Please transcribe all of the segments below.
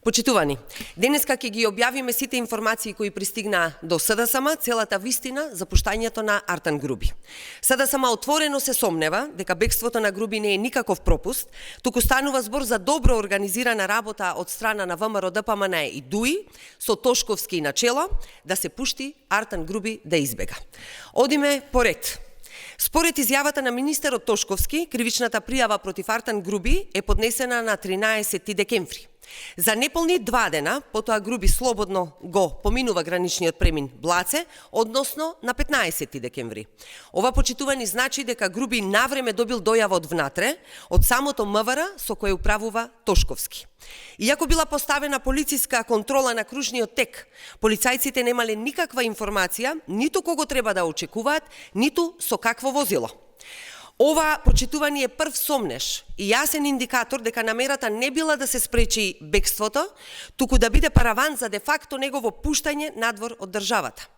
Почитувани, денеска ќе ги објавиме сите информации кои пристигнаа до СДСМ, целата вистина за пуштањето на Артан Груби. СДСМ отворено се сомнева дека бегството на Груби не е никаков пропуст, туку станува збор за добро организирана работа од страна на ВМРО ДПМН и ДУИ, со Тошковски на чело, да се пушти Артан Груби да избега. Одиме поред. Според изјавата на министерот Тошковски, кривичната пријава против Артан Груби е поднесена на 13 декември. За неполни 2 дена, потоа Груби слободно го поминува граничниот премин Блаце, односно на 15 декември. Ова почитувани значи дека Груби навреме добил дојава од внатре, од самото МВР со кое управува Тошковски. Иако била поставена полициска контрола на кружниот тек, полицајците немале никаква информација, ниту кого треба да очекуваат, ниту со какво возило. Ова почитувани е прв сомнеш и јасен индикатор дека намерата не била да се спречи бегството, туку да биде параван за де факто негово пуштање надвор од државата.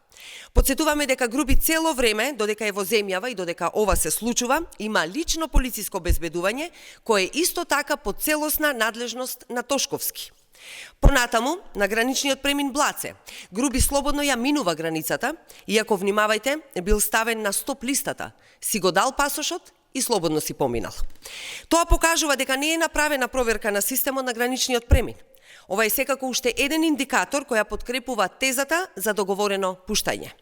Подсетуваме дека Груби цело време, додека е во земјава и додека ова се случува, има лично полициско обезбедување, кое е исто така под целосна надлежност на Тошковски. Понатаму, на граничниот премин Блаце, Груби слободно ја минува границата, иако, внимавајте, бил ставен на стоп листата, си го дал пасошот и слободно си поминал. Тоа покажува дека не е направена проверка на системот на граничниот премин. Ова е секако уште еден индикатор која подкрепува тезата за договорено пуштање.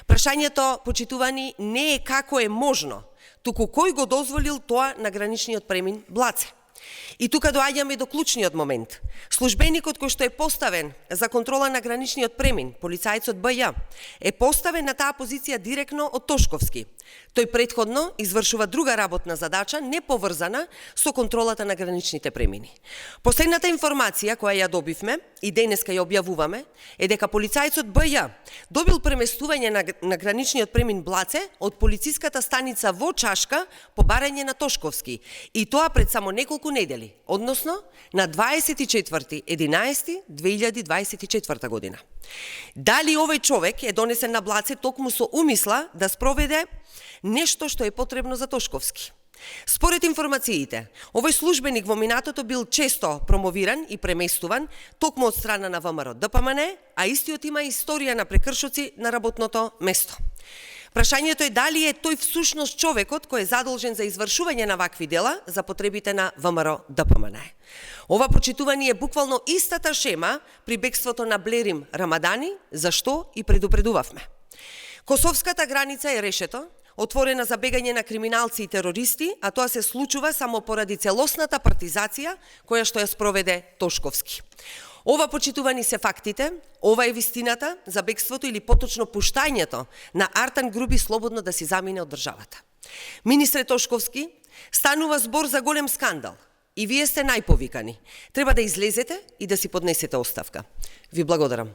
Прашањето, почитувани, не е како е можно, туку кој го дозволил тоа на граничниот премин Блаце. И тука доаѓаме до клучниот момент. Службеникот кој што е поставен за контрола на граничниот премин, полицајцот БЈ, е поставен на таа позиција директно од Тошковски. Тој претходно извршува друга работна задача, не поврзана со контролата на граничните премини. Последната информација која ја добивме и денеска ја објавуваме е дека полицајцот БЈ добил преместување на граничниот премин Блаце од полициската станица во Чашка по барање на Тошковски, и тоа пред само неколку недели, односно на 24.11.2024 година. Дали овој човек е донесен на Блаце токму со умисла да спроведе нешто што е потребно за Тошковски? Според информациите, овој службеник во минатото бил често промовиран и преместуван токму од страна на ВМРО ДПМН, а истиот има историја на прекршоци на работното место. Прашањето е дали е тој всушност човекот кој е задолжен за извршување на вакви дела за потребите на ВМРО ДПМН. Ова почитувани е буквално истата шема при бегството на Блерим Рамадани, за што и предупредувавме. Косовската граница е решето, отворена за бегање на криминалци и терористи, а тоа се случува само поради целосната партизација која што ја спроведе Тошковски. Ова почитувани се фактите, ова е вистината за бегството или поточно пуштањето на Артан Груби слободно да си замине од државата. Министре Тошковски, станува збор за голем скандал и вие сте најповикани. Треба да излезете и да си поднесете оставка. Ви благодарам.